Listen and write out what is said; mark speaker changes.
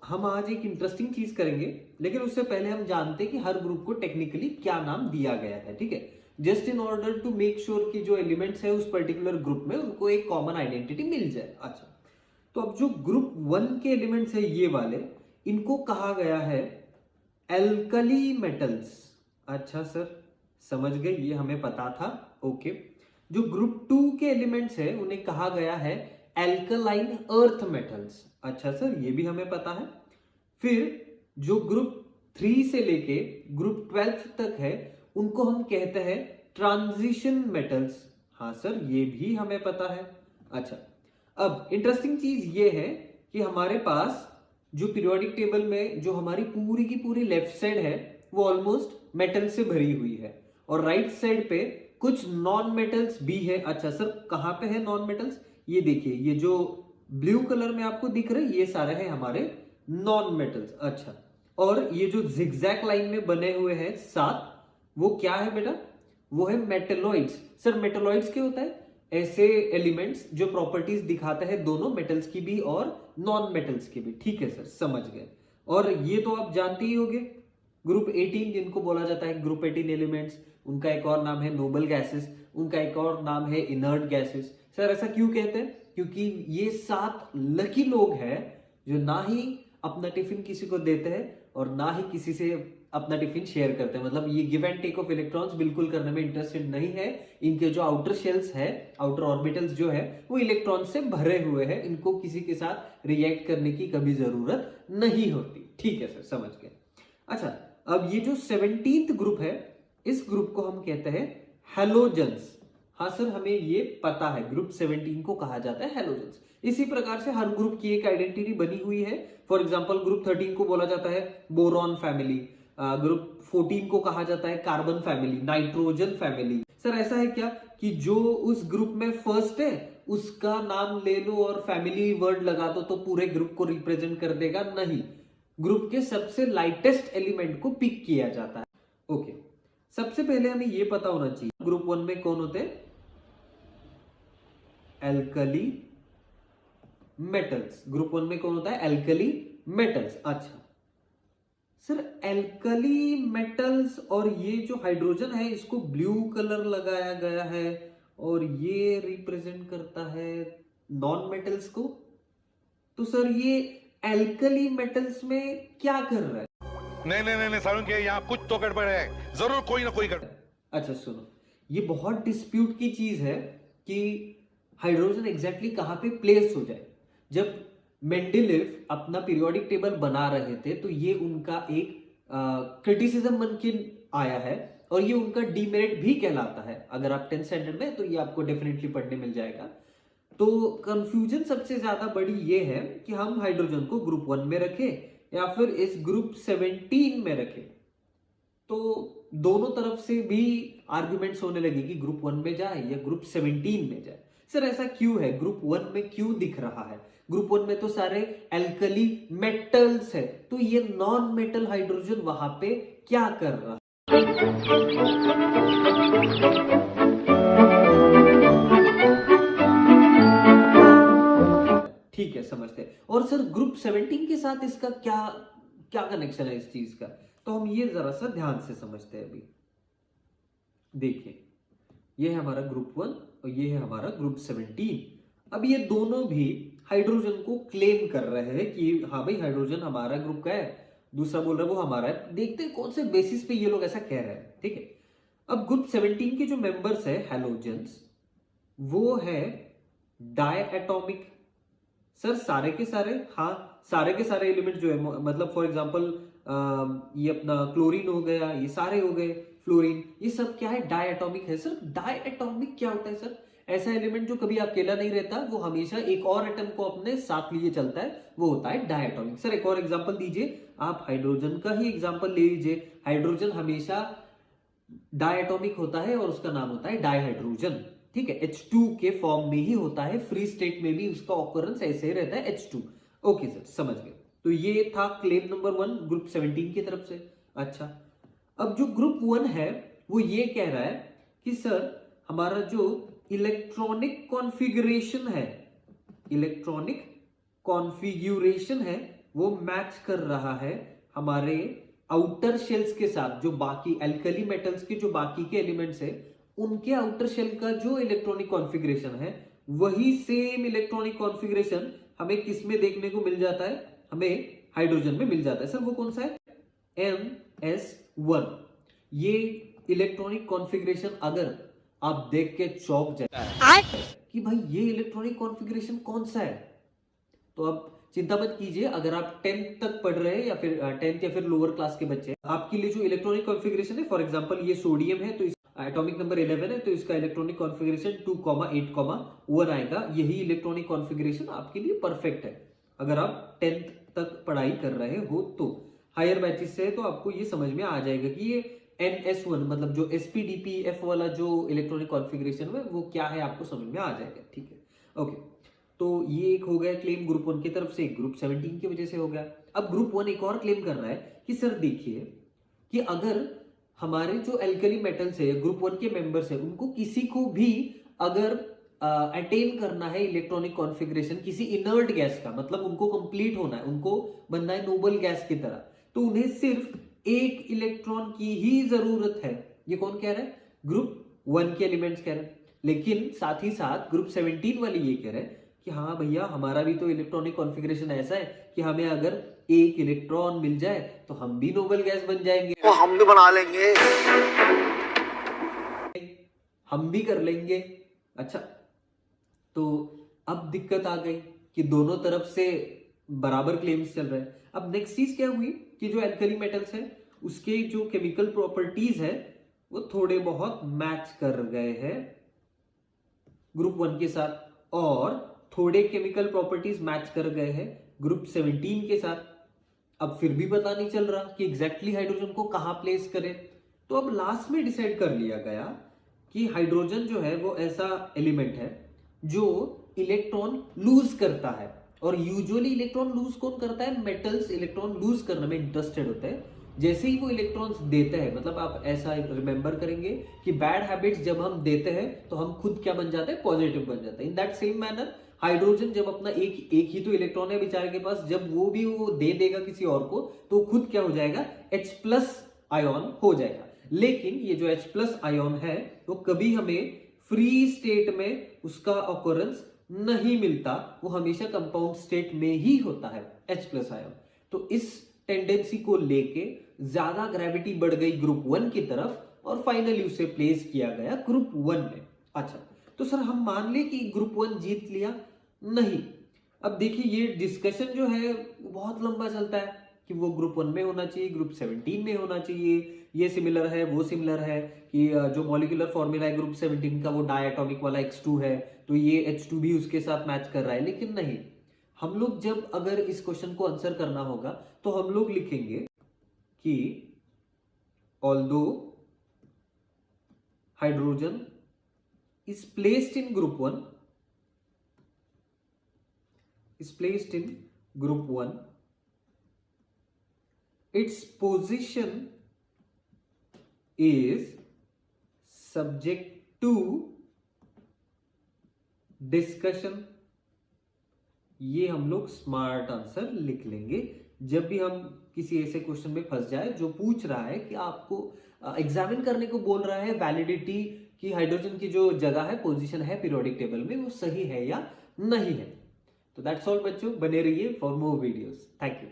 Speaker 1: हम आज एक इंटरेस्टिंग चीज करेंगे, लेकिन उससे पहले हम जानते हैं कि हर ग्रुप को टेक्निकली क्या नाम दिया गया है। ठीक है, just in order to make sure कि जो एलिमेंट्स है उस पर्टिकुलर ग्रुप में उनको एक कॉमन आइडेंटिटी मिल जाए। अच्छा, तो अब जो ग्रुप वन के एलिमेंट्स है ये वाले, इनको कहा गया है एल्कली मेटल्स। अच्छा सर, समझ गए, ये हमें पता था। ओके, जो ग्रुप टू के एलिमेंट्स है उन्हें कहा गया है एल्कलाइन अर्थ मेटल्स। अच्छा सर, ये भी हमें पता है। फिर जो ग्रुप थ्री से लेके ग्रुप 12 तक है उनको हम कहते हैं ट्रांजिशन मेटल्स। हाँ सर, ये भी हमें पता है। अच्छा, अब इंटरेस्टिंग चीज ये है कि हमारे पास जो पीरियोडिक टेबल में जो हमारी पूरी की पूरी लेफ्ट साइड है वो ऑलमोस्ट मेटल से भरी हुई है, और राइट साइड पे कुछ नॉन मेटल्स भी है। अच्छा सर, कहां पे है नॉन मेटल्स? ये देखिए, ये जो ब्लू कलर में आपको दिख रहे हैं ये सारे हैं हमारे नॉन मेटल्स। अच्छा, और ये जो जिगजैग लाइन में बने हुए हैं सात, वो क्या है बेटा? वो है मेटेलॉइड्स। सर मेटेलॉइड्स क्या होता है? ऐसे एलिमेंट्स जो प्रॉपर्टीज दिखाते हैं दोनों मेटल्स की भी और नॉन मेटल्स की भी। ठीक है सर, समझ गए। और ये तो आप जानते ही होंगे, ग्रुप 18 जिनको बोला जाता है ग्रुप 18 एलिमेंट्स, उनका एक और नाम है नोबल गैसेस, उनका एक और नाम है इनर्ट गैसेस। सर ऐसा क्यों कहते हैं? क्योंकि ये सात लकी लोग हैं जो ना ही अपना टिफिन किसी को देते हैं और ना ही किसी से अपना टिफिन शेयर करते हैं। मतलब ये give and take of electrons बिल्कुल करने में इंटरेस्टेड नहीं है। इनके जो आउटर शेल्स है, आउटर ऑर्बिटल्स जो है वो इलेक्ट्रॉन से भरे हुए हैं, इनको किसी के साथ रिएक्ट करने की कभी जरूरत नहीं होती। ठीक है सर, समझ गए। अच्छा, अब ये जो 17th ग्रुप है, इस ग्रुप को हम कहते हैं हेलोजेंस। हाँ सर, हमें ये पता है ग्रुप 17 को कहा जाता है हेलोजेंस। इसी प्रकार से हर ग्रुप की एक आइडेंटिटी बनी हुई है। फॉर एग्जांपल ग्रुप 13 को बोला जाता है बोरॉन फैमिली, ग्रुप 14 को कहा जाता है carbon family, nitrogen family. Sir ऐसा है क्या कि जो उस ग्रुप में फर्स्ट है उसका नाम ले लो और फैमिली वर्ड लगा दो तो पूरे ग्रुप को रिप्रेजेंट कर देगा? नहीं, ग्रुप के सबसे लाइटेस्ट एलिमेंट को पिक किया जाता है। ओके, सबसे पहले हमें यह पता होना चाहिए ग्रुप वन में कौन होते हैं? Alkali metals. ग्रुप वन में कौन होता है? Alkali metals. अच्छा सर, एल्कली मेटल्स और ये जो हाइड्रोजन है इसको ब्लू कलर लगाया गया है और ये रिप्रेजेंट करता है नॉन मेटल्स को। तो सर ये एल्कली मेटल्स में क्या कर रहा है?
Speaker 2: नहीं नहीं नहीं, सारुण के यहाँ कुछ तो गड़बड़ है, जरूर कोई ना कोई गड़बड़।
Speaker 1: अच्छा सुनो, ये बहुत डिस्प्यूट की चीज है कि हाइड्रोजन एग्जैक्टली कहां पे प्लेस हो जाए। जब मेंडेलीव अपना पीरियोडिक टेबल बना रहे थे तो ये उनका एक क्रिटिसिज्म बन के आया है और ये उनका डीमेरिट भी कहलाता है। अगर आप 10th स्टैंडर्ड में तो ये आपको डेफिनेटली पढ़ने मिल जाएगा। तो कंफ्यूजन सबसे ज्यादा बड़ी ये है कि हम हाइड्रोजन को ग्रुप 1 में रखें या फिर इस ग्रुप 17 में रखें। तो दोनों तरफ से भी आर्ग्यूमेंट्स होने लगे कि ग्रुप 1 में जाए या ग्रुप 17 में जाए। सर ऐसा क्यों है? ग्रुप 1 में क्यों दिख रहा है? ग्रुप 1 में तो सारे एल्कली मेटल्स है, तो ये नॉन मेटल हाइड्रोजन वहां पे क्या कर रहा है? ठीक है, समझते हैं। और सर ग्रुप 17 के साथ इसका क्या क्या कनेक्शन है इस चीज का? तो हम ये जरा सा ध्यान से समझते हैं। अभी देखिए, ये है हमारा ग्रुप 1 और ये है हमारा ग्रुप 17। अब ये दोनों भी हाइड्रोजन को क्लेम कर रहे हैं कि हाँ भाई हाइड्रोजन हमारा ग्रुप का है, दूसरा बोल रहा है वो हमारा है। देखते हैं कौन से बेसिस पे ये लोग ऐसा कह रहे हैं। ठीक है, अब ग्रुप 17 के जो मेंबर्स है हेलोजेंस, वो है डायएटॉमिक। सर सारे के सारे? हाँ, सारे के सारे एलिमेंट जो है, मतलब फॉर एग्जांपल ये अपना क्लोरीन हो गया, ये सारे हो गए, फ्लोरीन, ये सब क्या है? डायएटॉमिक है। सर डायएटॉमिक क्या होता है? सर ऐसा एलिमेंट जो कभी अकेला नहीं रहता, वो हमेशा एक और एटम को अपने साथ लिए चलता है, वो होता है डायएटॉमिक। सर एक और एग्जांपल दीजिए, आप हाइड्रोजन का ही एग्जांपल ले लीजिए। हाइड्रोजन हमेशा डायटोमिक होता है और उसका नाम होता है डाइहाइड्रोजन। ठीक है, H2 के फॉर्म में ही होता है, फ्री स्टेट में भी उसका ऑकरेंस ऐसे ही रहता है H2। ओके सर, समझ गए। तो ये था क्लेम नंबर 1 ग्रुप 17 की तरफ से। अच्छा, अब जो ग्रुप 1 है वो ये कह रहा है कि सर हमारा जो इलेक्ट्रॉनिक कॉन्फ़िगरेशन है, इलेक्ट्रॉनिक कॉन्फ़िगरेशन है वो मैच कर रहा है हमारे आउटर शेल्स के साथ, जो बाकी एल्कली मेटल्स के जो बाकी के एलिमेंट्स है उनके आउटर शेल का जो इलेक्ट्रॉनिक कॉन्फ़िगरेशन है, वही सेम इलेक्ट्रॉनिक कॉन्फ़िगरेशन हमें किस में देखने को मिल जाता है, हमें हाइड्रोजन में मिल जाता है। सर वो कौन सा है? ns1। ये इलेक्ट्रॉनिक कॉन्फ़िगरेशन अगर आप देख के चौंक जाए कि भाई ये इलेक्ट्रॉनिक कॉन्फ़िगरेशन कौन सा है, तो आप चिंता मत कीजिए। अगर आप 10th तक पढ़ रहे हैं या फिर 10th या फिर लोअर क्लास के बच्चे, आपके लिए जो इलेक्ट्रॉनिक कॉन्फ़िगरेशन है, फॉर एग्जांपल ये सोडियम है तो एटॉमिक नंबर 11 है, तो इसका इलेक्ट्रॉनिक कॉन्फ़िगरेशन 2,8,1 आएगा। यही इलेक्ट्रॉनिक कॉन्फ़िगरेशन आपके लिए परफेक्ट है अगर आप 10th तक पढ़ाई कर रहे हो। तो हायर बैचेस से तो आपको ये समझ में आ जाएगा कि ये NS1 मतलब जो SPDPF वाला जो इलेक्ट्रॉनिक कॉन्फ़िगरेशन है वो क्या है, आपको समझ में आ जाएगा। ठीक है, ओके। तो ये एक हो गया क्लेम ग्रुप 1 की तरफ से, ग्रुप 17 की वजह से हो गया। अब ग्रुप 1 एक और क्लेम कर रहा है कि सर देखिए कि अगर हमारे जो एल्कली मेटल्स है, ग्रुप 1 के मेंबर्स है, उनको किसी को भी अगर अटेन करना है इलेक्ट्रॉनिक कॉन्फ़िगरेशन किसी इनर्ट गैस का, मतलब उनको कंप्लीट होना है, उनको बनना है नोबल गैस की तरह, तो उन्हें सिर्फ एक इलेक्ट्रॉन की ही जरूरत है। ये कौन कह रहा है? ग्रुप 1 के एलिमेंट्स कह रहे हैं। लेकिन साथ ही साथ ग्रुप 17 वाले ये कह रहे हैं कि हाँ भैया, हमारा भी तो इलेक्ट्रॉनिक कॉन्फ़िगरेशन ऐसा है कि हमें अगर एक इलेक्ट्रॉन मिल जाए तो हम भी नोबल गैस बन जाएंगे,
Speaker 3: वो हम भी बना लेंगे,
Speaker 1: हम भी कर लेंगे। अच्छा, तो अब दिक्कत आ गई कि दोनों तरफ से बराबर क्लेम्स चल रहे हैं। अब नेक्स्ट चीज क्या हुई कि जो एल्कली मेटल्स है उसके जो केमिकल प्रॉपर्टीज है वो थोड़े बहुत मैच कर गए हैं ग्रुप 1 के साथ, और थोड़े केमिकल प्रॉपर्टीज मैच कर गए हैं ग्रुप 17 के साथ। अब फिर भी पता नहीं चल रहा कि एग्जैक्टली हाइड्रोजन को कहां प्लेस करें। तो अब लास्ट में डिसाइड कर लिया गया कि हाइड्रोजन जो है वो ऐसा एलिमेंट है जो इलेक्ट्रॉन लूज करता है, और यूजुअली इलेक्ट्रॉन लूज कौन करता है? मेटल्स इलेक्ट्रॉन लूज करने में इंटरेस्टेड होते हैं। जैसे ही वो इलेक्ट्रॉन्स देते हैं, मतलब आप ऐसा रिमेंबर करेंगे कि बैड हैबिट्स जब हम देते हैं तो हम खुद क्या बन जाते हैं? पॉजिटिव बन जाते हैं। In that same manner hydrogen जब अपना एक ही तो इलेक्ट्रॉन है बेचारे के पास, जब वो भी वो दे देगा किसी और को तो खुद क्या हो जाएगा? H+ आयन हो जाएगा। लेकिन ये जो H+ आयन है वो कभी हमें फ्री स्टेट में उसका ऑकरेंस नहीं मिलता, वो हमेशा कंपाउंड स्टेट में ही होता है H+ आयन। तो इस टेंडेंसी को लेके ज्यादा ग्रेविटी बढ़ गई ग्रुप 1 की तरफ और फाइनली उसे प्लेस किया गया ग्रुप 1 में। अच्छा, तो सर हम मान ले कि ग्रुप 1 जीत लिया? नहीं। अब देखिए ये डिस्कशन जो है बहुत लंबा चलता है कि वो ग्रुप 1 में होना चाहिए, ग्रुप 17 में होना चाहिए, ये सिमिलर है वो सिमिलर है, कि जो मॉलिक्यूलर फॉर्मूला है ग्रुप 17 का वो डायटोमिक वाला X2 है तो ये H2 भी उसके साथ मैच कर रहा है। लेकिन नहीं, हम लोग जब अगर इस क्वेश्चन को आंसर करना होगा तो हम लोग लिखेंगे कि although hydrogen is placed in group 1, its position is subject to discussion। ये हम लोग स्मार्ट आंसर लिख लेंगे जब भी हम किसी ऐसे क्वेश्चन में फंस जाए जो पूछ रहा है कि आपको एग्जामिन करने को बोल रहा है वैलिडिटी कि हाइड्रोजन की जो जगह है, पोजीशन है पीरियोडिक टेबल में, वो सही है या नहीं है। तो दैट्स ऑल बच्चों, बने रहिए for more videos. Thank you.